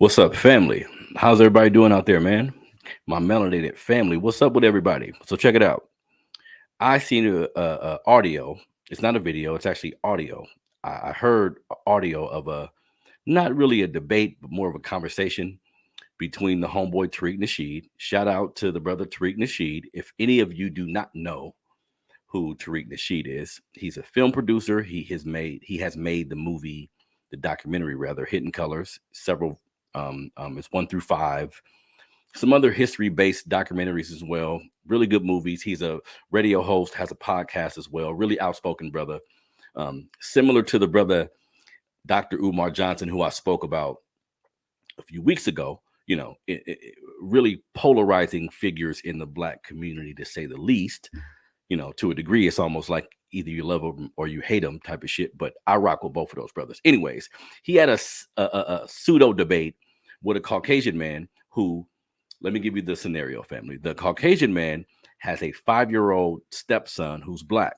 What's up, family? How's everybody doing out there, man? My melanated family. What's up with everybody? So check it out. I seen a audio. It's not a video. It's actually audio. I heard audio of a not really a debate, but more of a conversation between the homeboy Tariq Nashed. Shout out to the brother Tariq Nashed. If any of you do not know who Tariq Nashed is, he's a film producer. He has made the movie, the documentary rather, Hidden Colors. Several it's 1 through 5, some other history-based documentaries as well. Really good movies. He's a radio host, has a podcast as well. Really outspoken brother. Similar to the brother Dr. Umar Johnson, who I spoke about a few weeks ago. Really polarizing figures in the black community, to say the least. To a degree, it's almost like either you love them or you hate them type of shit. But I rock with both of those brothers. Anyways, he had a pseudo debate with a Caucasian man who, let me give you the scenario, family. The Caucasian man has a 5-year-old stepson who's black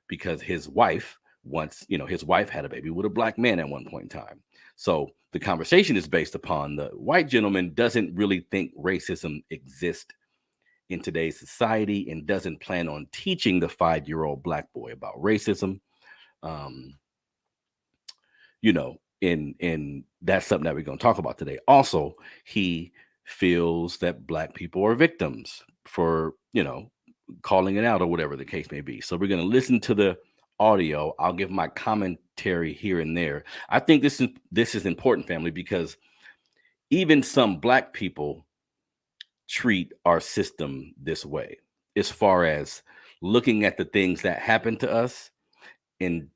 because his wife had a baby with a black man at one point in time. So the conversation is based upon the white gentleman doesn't really think racism exists in today's society and doesn't plan on teaching the 5-year-old black boy about racism. Um, and that's something that we're going to talk about today. Also, he feels that black people are victims for, calling it out or whatever the case may be. So we're going to listen to the audio. I'll give my commentary here and there. I think this is important, family, because even some black people treat our system this way, as far as looking at the things that happen to us and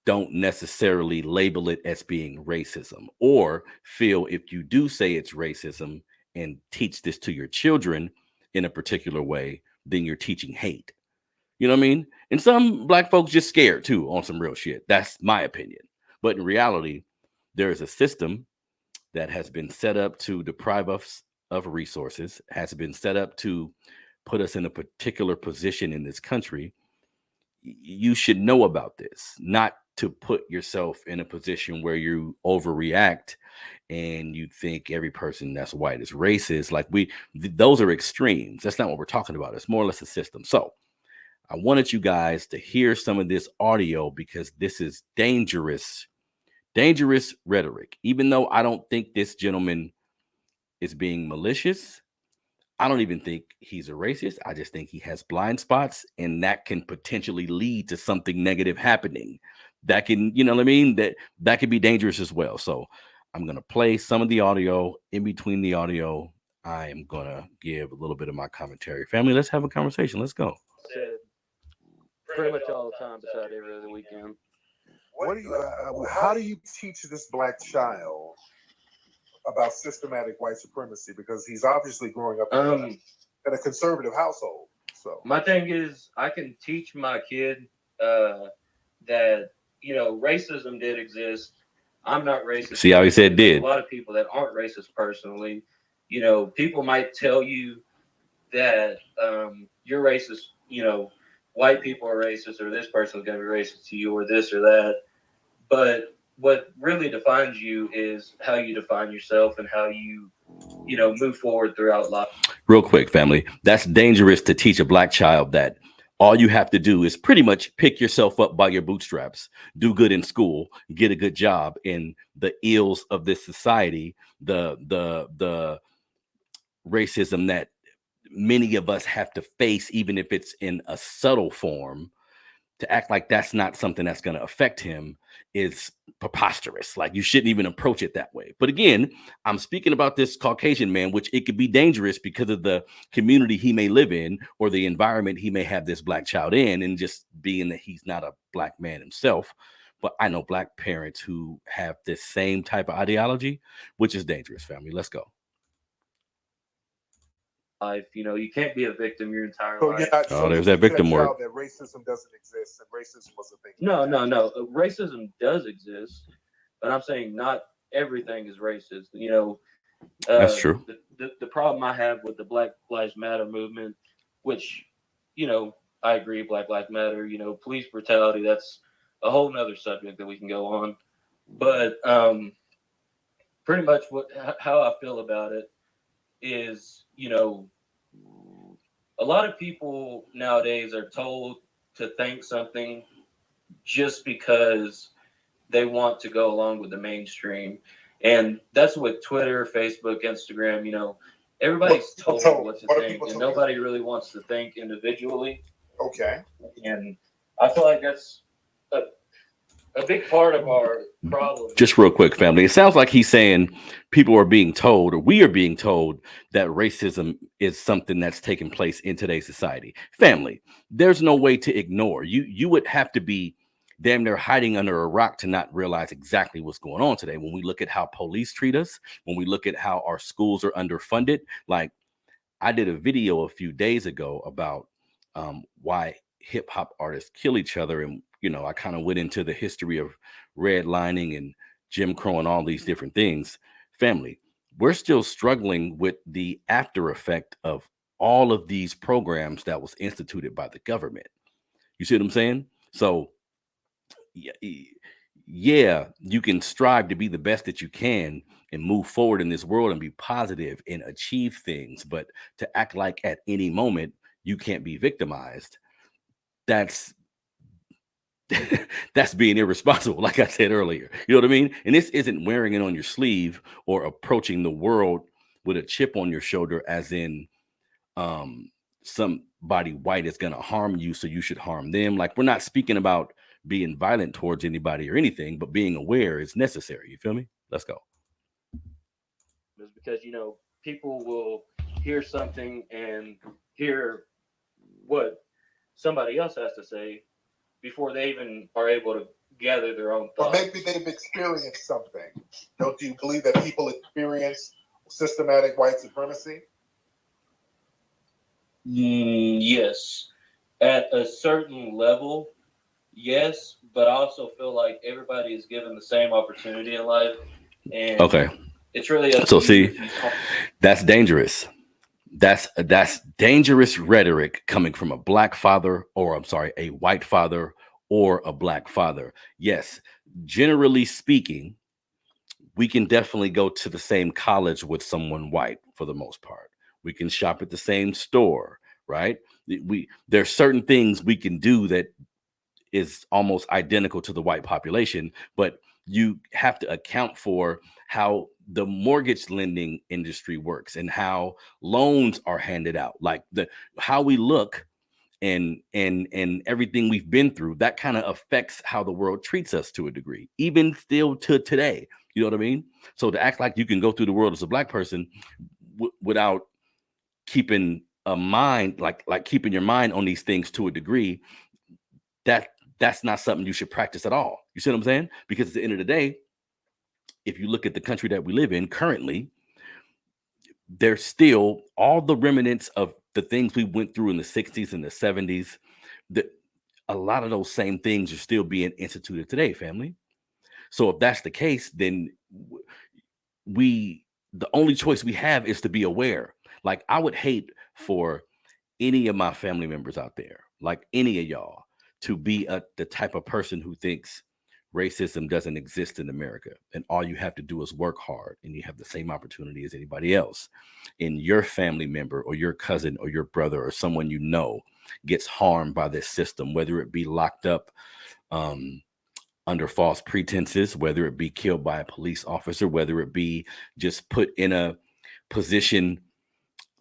don't necessarily label it as being racism, or feel if you do say it's racism and teach this to your children in a particular way, then you're teaching hate. You know what I mean? And some black folks just scared too on some real shit. That's my opinion. But in reality, there is a system that has been set up to deprive us of resources, has been set up to put us in a particular position in this country. You should know about this, not to put yourself in a position where you overreact and you think every person that's white is racist. Like those are extremes. That's not what we're talking about. It's more or less a system. So I wanted you guys to hear some of this audio because this is dangerous rhetoric. Even though I don't think this gentleman is being malicious, I don't even think he's a racist. I just think he has blind spots, and that can potentially lead to something negative happening. That can, you know what I mean? That could be dangerous as well. So I'm gonna play some of the audio. In between the audio, I am gonna give a little bit of my commentary. Family, let's have a conversation. Let's go. Said pretty much all the time, beside every other weekend. What do you? How do you teach this black child about systematic white supremacy? Because he's obviously growing up in a conservative household. So my thing is, I can teach my kid that racism did exist. I'm not racist. See how he said did. A lot of people that aren't racist personally, people might tell you that you're racist. White people are racist, or this person's going to be racist to you, or this or that. But what really defines you is how you define yourself and how you move forward throughout life. Real quick, family, that's dangerous to teach a black child that all you have to do is pretty much pick yourself up by your bootstraps, do good in school, get a good job. In the ills of this society, the racism that many of us have to face, even if it's in a subtle form, to act like that's not something that's going to affect him is preposterous. Like, you shouldn't even approach it that way. But again, I'm speaking about this Caucasian man, which it could be dangerous because of the community he may live in or the environment he may have this black child in, and just being that he's not a black man himself. But I know black parents who have this same type of ideology, which is dangerous, family. Let's go. Life, you can't be a victim your entire life. There's that victim word. That racism doesn't exist, and racism was a thing. No. Racism does exist, but I'm saying not everything is racist. That's true. The problem I have with the Black Lives Matter movement, which, I agree, Black Lives Matter, police brutality, that's a whole nother subject that we can go on. But pretty much how I feel about it is, a lot of people nowadays are told to think something just because they want to go along with the mainstream. And that's with Twitter, Facebook, Instagram, everybody's told what to think, and nobody really wants to think individually. Okay. And I feel like that's a big part of our problem. Just real quick, family. It sounds like he's saying people are being told, or we are being told, that racism is something that's taking place in today's society. Family, there's no way to ignore. You would have to be damn near hiding under a rock to not realize exactly what's going on today. When we look at how police treat us, when we look at how our schools are underfunded, like I did a video a few days ago about why hip hop artists kill each other. And, I kind of went into the history of redlining and Jim Crow and all these different things. Family, we're still struggling with the after effect of all of these programs that was instituted by the government. You see what I'm saying? So, yeah, you can strive to be the best that you can and move forward in this world and be positive and achieve things. But to act like at any moment you can't be victimized, that's that's being irresponsible, like I said earlier. You know what I mean? And this isn't wearing it on your sleeve or approaching the world with a chip on your shoulder, as in somebody white is going to harm you, so you should harm them. Like, we're not speaking about being violent towards anybody or anything, but being aware is necessary. You feel me? Let's go. Is because people will hear something and hear what somebody else has to say before they even are able to gather their own thoughts. Or maybe they've experienced something. Don't you believe that people experience systematic white supremacy? Yes, at a certain level, yes, but I also feel like everybody is given the same opportunity in life, and Okay. it's really So see, that's dangerous. That's dangerous rhetoric coming from a black father, or I'm sorry, a white father or a black father. Yes, generally speaking, we can definitely go to the same college with someone white for the most part. We can shop at the same store, right? There's certain things we can do that is almost identical to the white population, but you have to account for how the mortgage lending industry works and how loans are handed out, like how we look and everything we've been through. That kind of affects how the world treats us to a degree, even still to today. You know what I mean? So to act like you can go through the world as a black person without keeping a mind, like keeping your mind on these things to a degree, that's not something you should practice at all. You see what I'm saying? Because at the end of the day, if you look at the country that we live in currently, there's still all the remnants of the things we went through in the 60s and the 70s. That a lot of those same things are still being instituted today, family. So if that's the case, then the only choice we have is to be aware. Like, I would hate for any of my family members out there, like any of y'all, to be the type of person who thinks racism doesn't exist in America and all you have to do is work hard and you have the same opportunity as anybody else. And your family member or your cousin or your brother or someone you know gets harmed by this system, whether it be locked up under false pretenses, whether it be killed by a police officer, whether it be just put in a position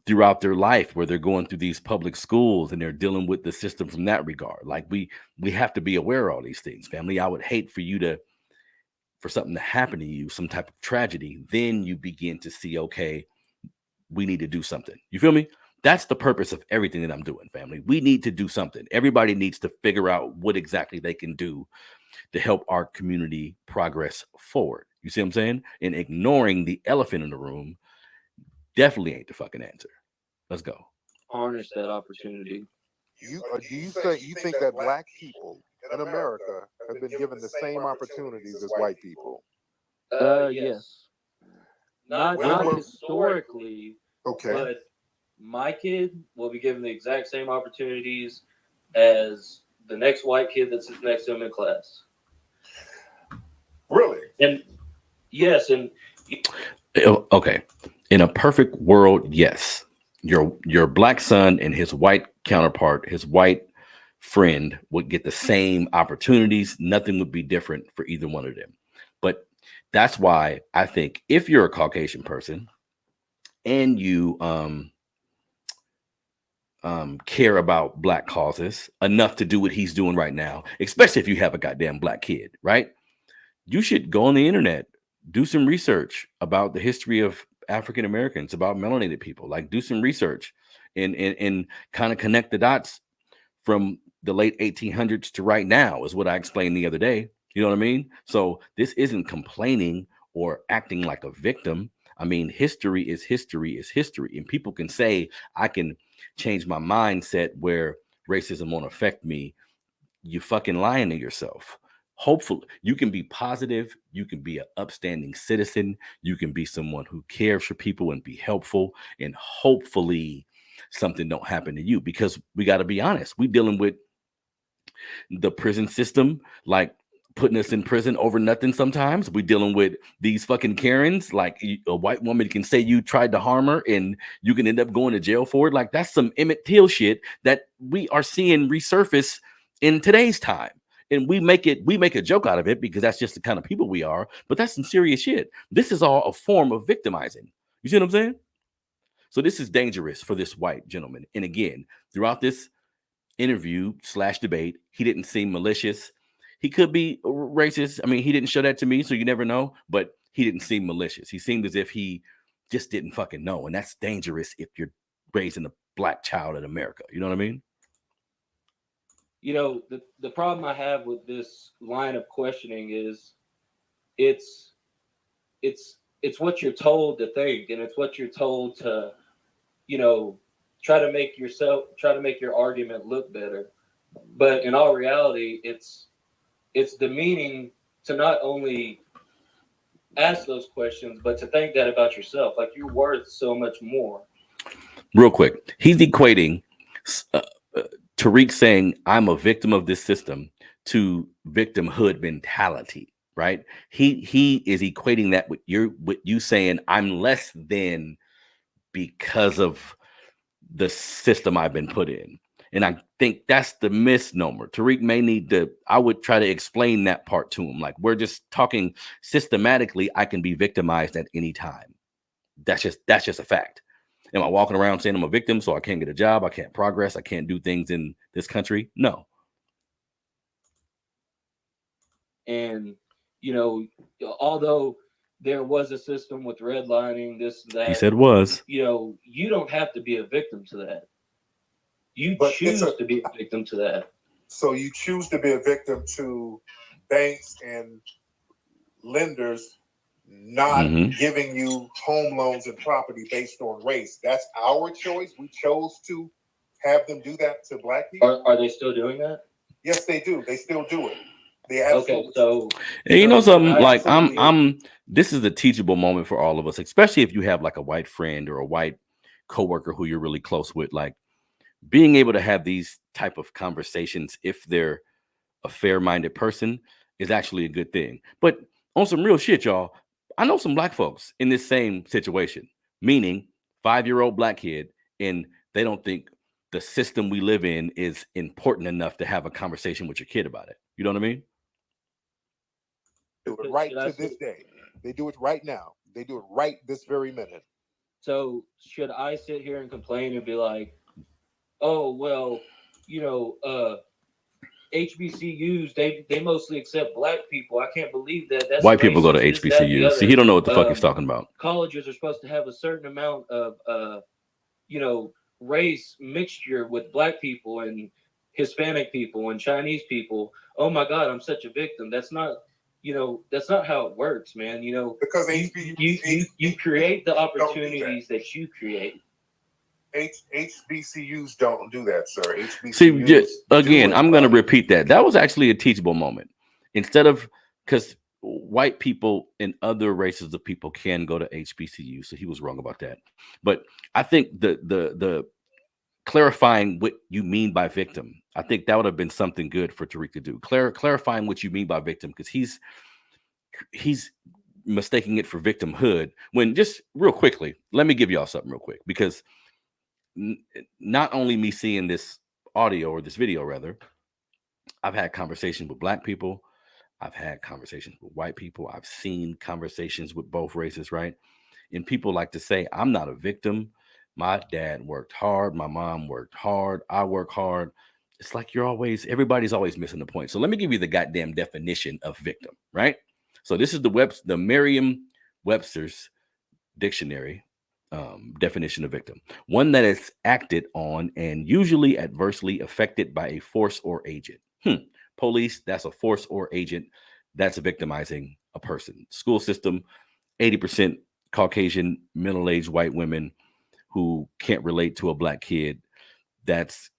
throughout their life where they're going through these public schools and they're dealing with the system from that regard. Like, we have to be aware of all these things, family. I would hate for something to happen to you, some type of tragedy, then you begin to see, okay, we need to do something. You feel me? That's the purpose of everything that I'm doing, family. We need to do something. Everybody needs to figure out what exactly they can do to help our community progress forward. You see what I'm saying? And ignoring the elephant in the room definitely ain't the fucking answer. Let's go. Harness that opportunity. Do you think that black people in America have been given the same opportunities as white people? Yes. Not historically. Okay. But my kid will be given the exact same opportunities as the next white kid that sits next to him in class. Really? And yes, and Okay, in a perfect world, yes, your black son and his white counterpart, his white friend, would get the same opportunities. Nothing would be different for either one of them. But that's why I think if you're a Caucasian person and you care about black causes enough to do what he's doing right now, especially if you have a goddamn black kid, right? You should go on the internet, do some research about the history of African Americans, about melanated people, like do some research and kind of connect the dots from the late 1800s to right now, is what I explained the other day. You know what I mean? So this isn't complaining or acting like a victim. I mean, history is history is history. And people can say, I can change my mindset where racism won't affect me. You fucking lying to yourself. Hopefully, you can be positive. You can be an upstanding citizen. You can be someone who cares for people and be helpful. And hopefully, something don't happen to you, because we got to be honest. We dealing with the prison system, like putting us in prison over nothing. Sometimes we dealing with these fucking Karens. Like a white woman can say you tried to harm her and you can end up going to jail for it. Like that's some Emmett Till shit that we are seeing resurface in today's time. And we make a joke out of it because that's just the kind of people we are. But that's some serious shit. This is all a form of victimizing. You see what I'm saying? So this is dangerous for this white gentleman. And again, throughout this interview slash debate, he didn't seem malicious. He could be racist. I mean, he didn't show that to me, so you never know. But he didn't seem malicious. He seemed as if he just didn't fucking know, and that's dangerous if you're raising a black child in America. You know what I mean? You know, the problem I have with this line of questioning is it's it's what you're told to think, and it's what you're told to, you know, try to make your argument look better. But in all reality, it's demeaning to not only ask those questions, but to think that about yourself. Like you're worth so much more. Real quick, he's equating uh, uh, Tariq saying I'm a victim of this system to victimhood mentality, right? He is equating that with you saying I'm less than because of the system I've been put in. And I think that's the misnomer. Tariq may need to, I would try to explain that part to him. Like, we're just talking systematically, I can be victimized at any time. That's just a fact. Am I walking around saying I'm a victim so I can't get a job, I can't progress, I can't do things in this country? No. And you know, although there was a system with redlining, this, that, He said was. you know, you don't have to be a victim to that. You But choose to be a victim to that. So you choose to be a victim to banks and lenders not giving you home loans and property based on race. That's our choice. We chose to have them do that to black people. Are they still doing that? Yes, they do. They still do it. They Okay, so and you know something, like absolutely I'm this is a teachable moment for all of us, especially if you have like a white friend or a white coworker who you're really close with. Like, being able to have these type of conversations, if they're a fair-minded person, is actually a good thing. But on some real shit, y'all, I know some black folks in this same situation, meaning 5-year-old black kid, and they don't think the system we live in is important enough to have a conversation with your kid about it. You know what I mean? do it right to this day. They do it right now. They do it right this very minute. So should I sit here and complain and be like, oh well, you know, HBCUs, they mostly accept black people. I can't believe that. That's White people go to racist, this, that, and the HBCUs. See, other. he don't know what the fuck he's talking about. Colleges are supposed to have a certain amount of you know, race mixture with black people and Hispanic people and Chinese people. Oh my God, I'm such a victim. That's not, you know, that's not how it works, man. You know, Because you create the opportunities that you create. HBCUs don't do that, sir. HBCUs See, again, I'm going to repeat that. That was actually a teachable moment. Instead of, because white people and other races of people can go to HBCU, so he was wrong about that. But I think the clarifying what you mean by victim, I think that would have been something good for Tariq to do. Clarifying what you mean by victim, because he's mistaking it for victimhood. When just real quickly, let me give y'all something real quick, because not only me seeing this audio or this video, rather, I've had conversations with black people. I've had conversations with white people. I've seen conversations with both races, right? And people like to say, I'm not a victim. My dad worked hard. My mom worked hard. I work hard. It's like everybody's always missing the point. So let me give you the goddamn definition of victim, right? So this is the Merriam-Webster's dictionary definition of victim. One that is acted on and usually adversely affected by a force or agent. Police, that's a force or agent. That's victimizing a person. School system, 80% Caucasian, middle-aged white women who can't relate to a black kid. That's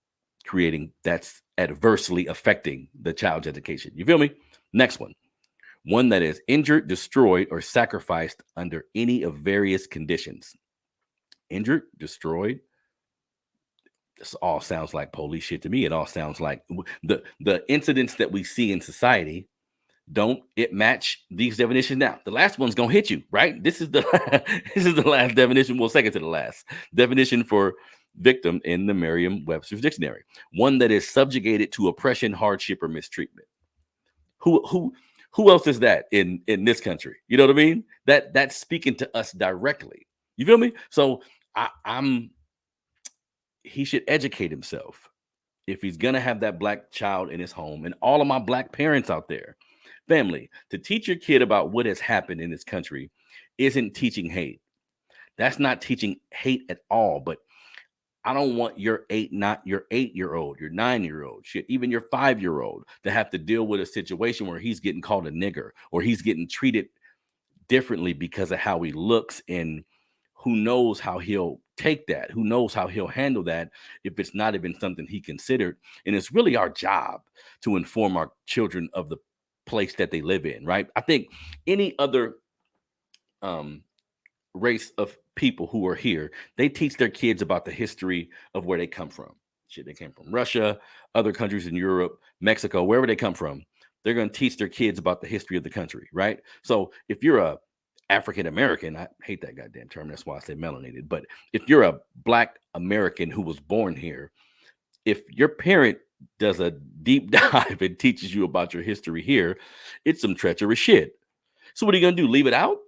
adversely affecting the child's education. You feel me? Next one that is injured, destroyed, or sacrificed under any of various conditions. Injured, destroyed. This all sounds like police shit to me. It all sounds like the incidents that we see in society. Don't it match these definitions? Now, the last one's gonna hit you, right? This is the this is the last definition. Well, second to the last definition for victim in the Merriam-Webster's dictionary. One that is subjugated to oppression, hardship, or mistreatment. Who else is that in this country? You know what I mean? That's speaking to us directly. You feel me? So he should educate himself if he's gonna have that black child in his home. And all of my black parents out there, family, to teach your kid about what has happened in this country isn't teaching hate. That's not teaching hate at all. But I don't want your 8-year-old, your 9-year-old, shit, even your 5-year-old to have to deal with a situation where he's getting called a nigger or he's getting treated differently because of how he looks. And who knows how he'll take that? Who knows how he'll handle that if it's not even something he considered? And it's really our job to inform our children of the place that they live in, right? I think any other race of people who are here, they teach their kids about the history of where they come from. Shit, they came from Russia, other countries in Europe, Mexico, wherever they come from. They're going to teach their kids about the history of the country, right? So if you're a African American, I hate that goddamn term. That's why I say melanated. But if you're a black American who was born here, if your parent does a deep dive and teaches you about your history here, it's some treacherous shit. So what are you gonna do? Leave it out?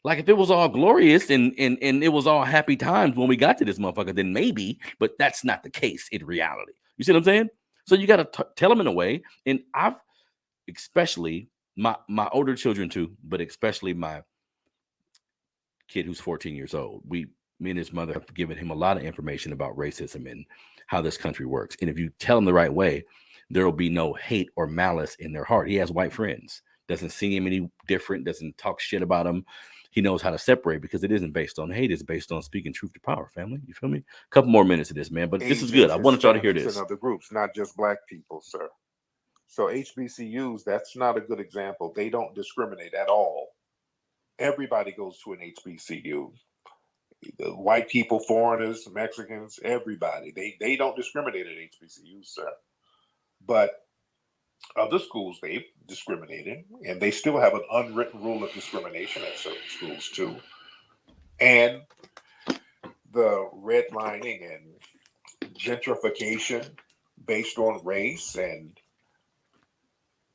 Like if it was all glorious and it was all happy times when we got to this motherfucker, then maybe. But that's not the case in reality. You see what I'm saying? So you got to tell them in a way. And I've especially my older children too, but especially my kid who's 14 years old. Me and his mother have given him a lot of information about racism and how this country works. And if you tell him the right way, there will be no hate or malice in their heart. He has white friends, doesn't see him any different, doesn't talk shit about him. He knows how to separate because it isn't based on hate. It's based on speaking truth to power, family. You feel me? A couple more minutes of this, man. But this is good. I wanted y'all to hear this. And other groups, not just black people, sir. So HBCUs, that's not a good example. They don't discriminate at all. Everybody goes to an HBCU. The white people, foreigners, Mexicans, everybody. They don't discriminate at HBCUs, sir. But other schools, they've discriminated, and they still have an unwritten rule of discrimination at certain schools too. And the redlining and gentrification based on race and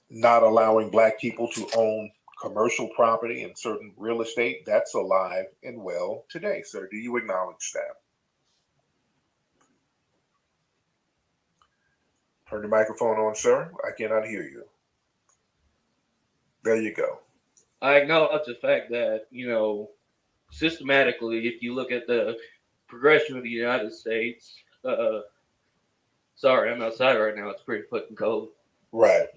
not allowing black people to own commercial property and certain real estate, that's alive and well today, sir. Do you acknowledge that? Turn the microphone on, sir. I cannot hear you. There you go. I acknowledge the fact that, systematically, if you look at the progression of the United States, sorry, I'm outside right now. It's pretty fucking cold. Right.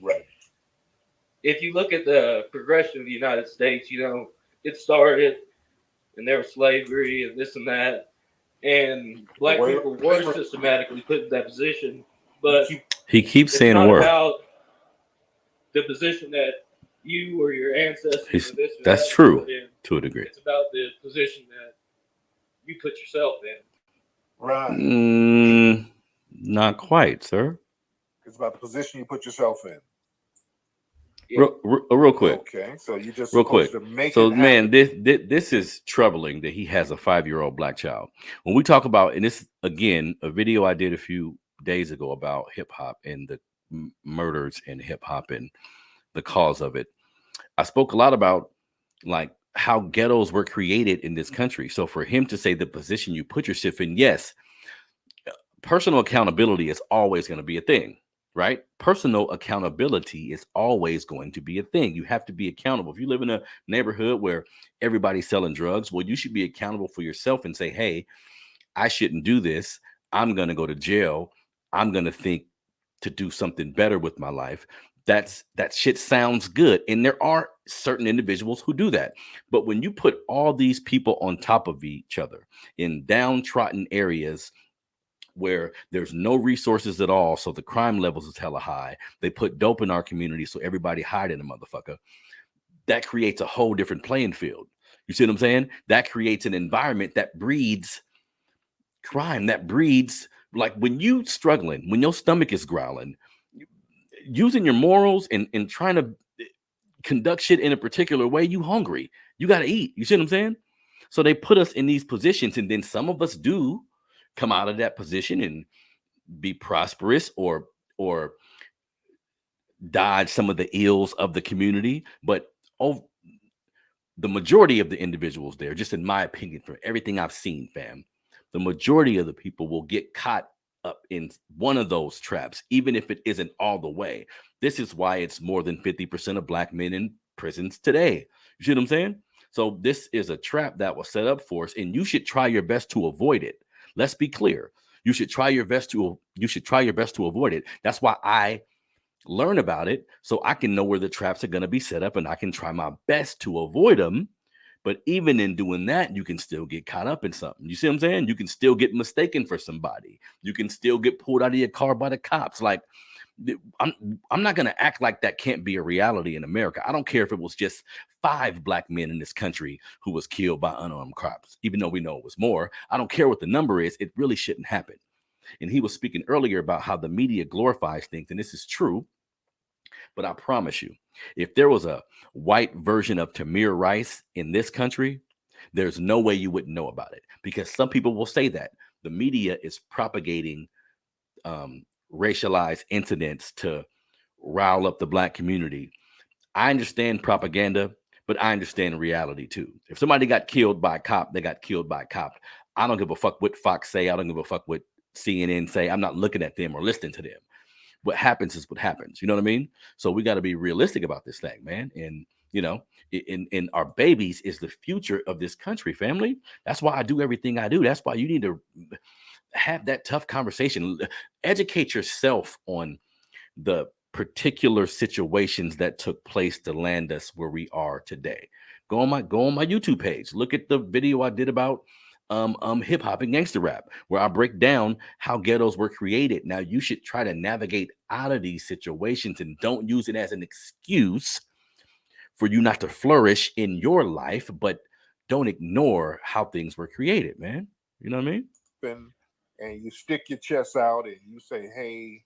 If you look at the progression of the United States, it started and there was slavery and this and that. And black people were systematically put in that position. But he keeps saying not word. About the position that you or your ancestors or this or that's that true put in. To a degree. It's about the position that you put yourself in. Right. Not quite, sir. It's about the position you put yourself in. Yeah. Real quick. Okay, so you're just Real supposed quick. to make So, it man, happen. this is troubling that he has a 5-year-old black child. When we talk about, and this again, a video I did a few days ago about hip hop and the murders in hip hop and the cause of it. I spoke a lot about like how ghettos were created in this country. So for him to say the position you put yourself in, yes, personal accountability is always going to be a thing, right? Personal accountability is always going to be a thing. You have to be accountable. If you live in a neighborhood where everybody's selling drugs, well, you should be accountable for yourself and say, hey, I shouldn't do this. I'm going to go to jail. I'm going to think to do something better with my life. That shit sounds good. And there are certain individuals who do that. But when you put all these people on top of each other in downtrodden areas where there's no resources at all, so the crime levels is hella high. They put dope in our community, so everybody hiding a motherfucker. That creates a whole different playing field. You see what I'm saying? That creates an environment that breeds crime, that breeds like when you struggling, when your stomach is growling, using your morals and trying to conduct shit in a particular way, you hungry. You got to eat. You see what I'm saying? So they put us in these positions, and then some of us do come out of that position and be prosperous or dodge some of the ills of the community. But oh, the majority of the individuals there, just in my opinion, from everything I've seen, fam, the majority of the people will get caught up in one of those traps, even if it isn't all the way. This is why it's more than 50% of black men in prisons today. You see what I'm saying? So this is a trap that was set up for us, and you should try your best to avoid it. Let's be clear. You should try your best to avoid it. That's why I learn about it so I can know where the traps are going to be set up and I can try my best to avoid them. But even in doing that, you can still get caught up in something. You see what I'm saying? You can still get mistaken for somebody. You can still get pulled out of your car by the cops. Like, I'm not going to act like that can't be a reality in America. I don't care if it was just 5 black men in this country who was killed by unarmed cops, even though we know it was more. I don't care what the number is. It really shouldn't happen. And he was speaking earlier about how the media glorifies things, and this is true. But I promise you, if there was a white version of Tamir Rice in this country, there's no way you wouldn't know about it, because some people will say that the media is propagating racialized incidents to rile up the black community. I understand propaganda, but I understand reality too. If somebody got killed by a cop, they got killed by a cop. I don't give a fuck what Fox say. I don't give a fuck what CNN say. I'm not looking at them or listening to them. What happens is what happens. You know what I mean? So we got to be realistic about this thing, man. And you know, in our babies is the future of this country, family. That's why I do everything I do. That's why you need to have that tough conversation. Educate yourself on the particular situations that took place to land us where we are today. Go on my YouTube page. Look at the video I did about hip hop and gangster rap, where I break down how ghettos were created. Now you should try to navigate out of these situations and don't use it as an excuse for you not to flourish in your life, but don't ignore how things were created, man. You know what I mean? And you stick your chest out and you say, hey,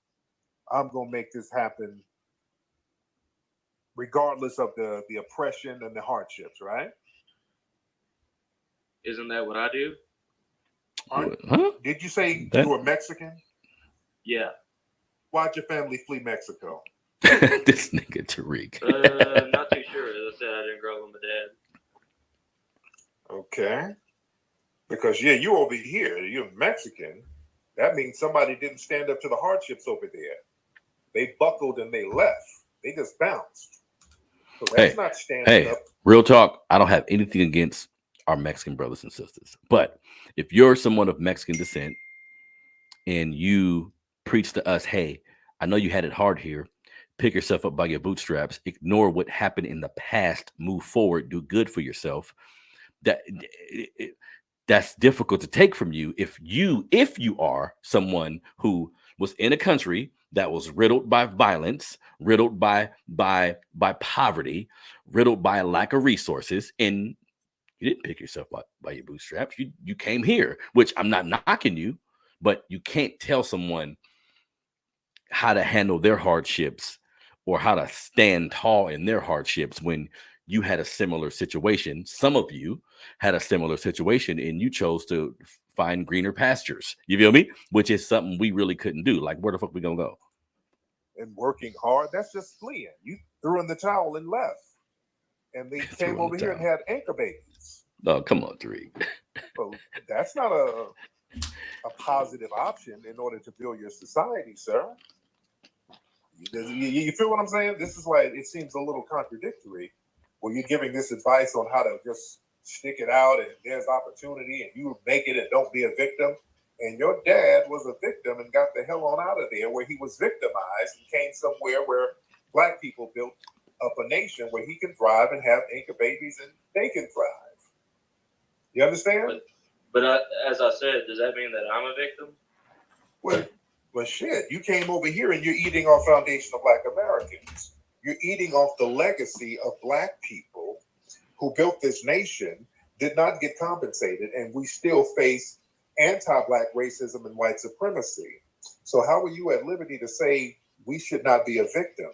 I'm going to make this happen regardless of the oppression and the hardships, right? Isn't that what I do? Huh? Did you say That- you were Mexican? Yeah. Why'd your family flee Mexico? This nigga Tariq. Not too sure. As I said, I didn't grow up with my dad. Okay. Because, yeah, you over here, you're Mexican. That means somebody didn't stand up to the hardships over there. They buckled and they left. They just bounced. So that's not standing up. Real talk. I don't have anything against our Mexican brothers and sisters. But if you're someone of Mexican descent and you preach to us, hey, I know you had it hard here. Pick yourself up by your bootstraps. Ignore what happened in the past. Move forward. Do good for yourself. That's difficult to take from you if you are someone who was in a country that was riddled by violence, riddled by poverty, riddled by a lack of resources, and you didn't pick yourself up by your bootstraps. You came here, which I'm not knocking you, but you can't tell someone how to handle their hardships or how to stand tall in their hardships when you had a similar situation. Some of you had a similar situation and you chose to find greener pastures. You feel me? Which is something we really couldn't do. Like, where the fuck we gonna go? And working hard, that's just fleeing. You threw in the towel and left. And they came over here and had anchor babies. Oh, come on, Tariq. So that's not a positive option in order to build your society, sir. You feel what I'm saying? This is why it seems a little contradictory, where you're giving this advice on how to just stick it out and there's opportunity and you make it and don't be a victim. And your dad was a victim and got the hell on out of there, where he was victimized and came somewhere where black people built up a nation where he can thrive and have anchor babies and they can thrive. You understand? But as I said, does that mean that I'm a victim? Well, shit, you came over here and you're eating off foundation of Black Americans. You're eating off the legacy of Black people who built this nation, did not get compensated, and we still face anti-Black racism and white supremacy. So how are you at liberty to say we should not be a victim?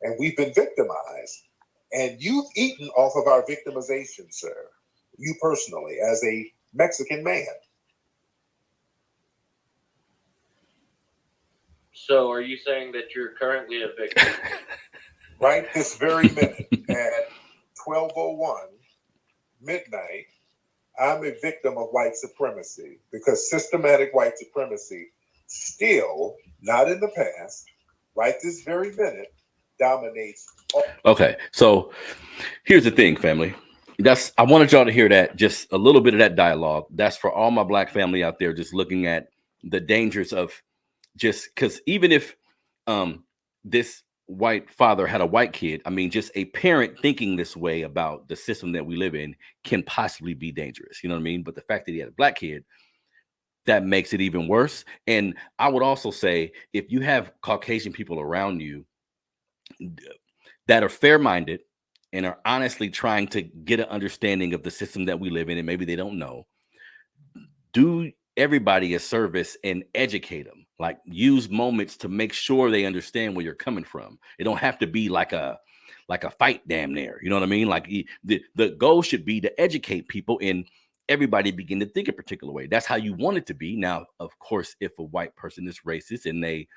And we've been victimized. And you've eaten off of our victimization, sir. You personally, as a Mexican man. So are you saying that you're currently a victim? Right this very minute at 12:01 midnight, I'm a victim of white supremacy, because systematic white supremacy still, not in the past, right this very minute, dominates. Okay, so here's the thing, family. I wanted y'all to hear that, just a little bit of that dialogue. That's for all my Black family out there, just looking at the dangers of just, because even if this white father had a white kid, I mean, just a parent thinking this way about the system that we live in can possibly be dangerous. You know what I mean? But the fact that he had a Black kid, that makes it even worse. And I would also say, if you have Caucasian people around you that are fair-minded and are honestly trying to get an understanding of the system that we live in, and maybe they don't know, do everybody a service and educate them. Like, use moments to make sure they understand where you're coming from. It don't have to be like a fight, damn near. You know what I mean? Like, the goal should be to educate people and everybody begin to think a particular way. That's how you want it to be. Now, of course, if a white person is racist and they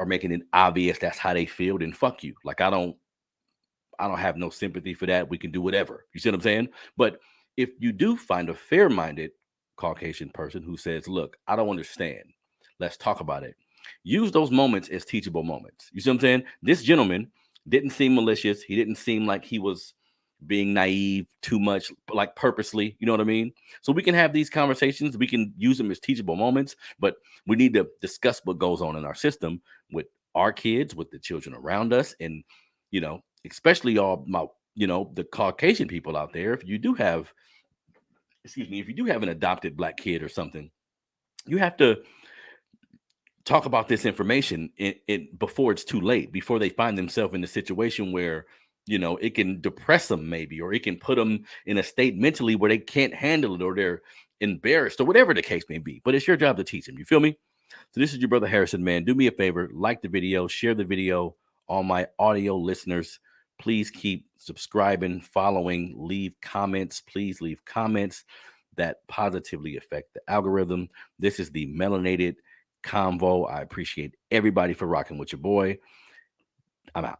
are making it obvious that's how they feel, then fuck you. Like, I don't have no sympathy for that. We can do whatever. You see what I'm saying? But if you do find a fair-minded Caucasian person who says, look, I don't understand, let's talk about it, use those moments as teachable moments. You see what I'm saying? This gentleman didn't seem malicious. He didn't seem like he was being naive too much, like purposely. You know what I mean? So we can have these conversations. We can use them as teachable moments, but we need to discuss what goes on in our system with our kids, with the children around us, and, you know, especially all my, you know, the Caucasian people out there. If you do have, if you do have an adopted Black kid or something, you have to talk about this information before it's too late, before they find themselves in a situation where, you know, it can depress them maybe, or it can put them in a state mentally where they can't handle it, or they're embarrassed, or whatever the case may be. But it's your job to teach them. You feel me? So this is your brother Harrison, man. Do me a favor, like the video, share the video. All my audio listeners, please keep subscribing, following, leave comments. Please leave comments that positively affect the algorithm. This is the Melanated Convo. I appreciate everybody for rocking with your boy. I'm out.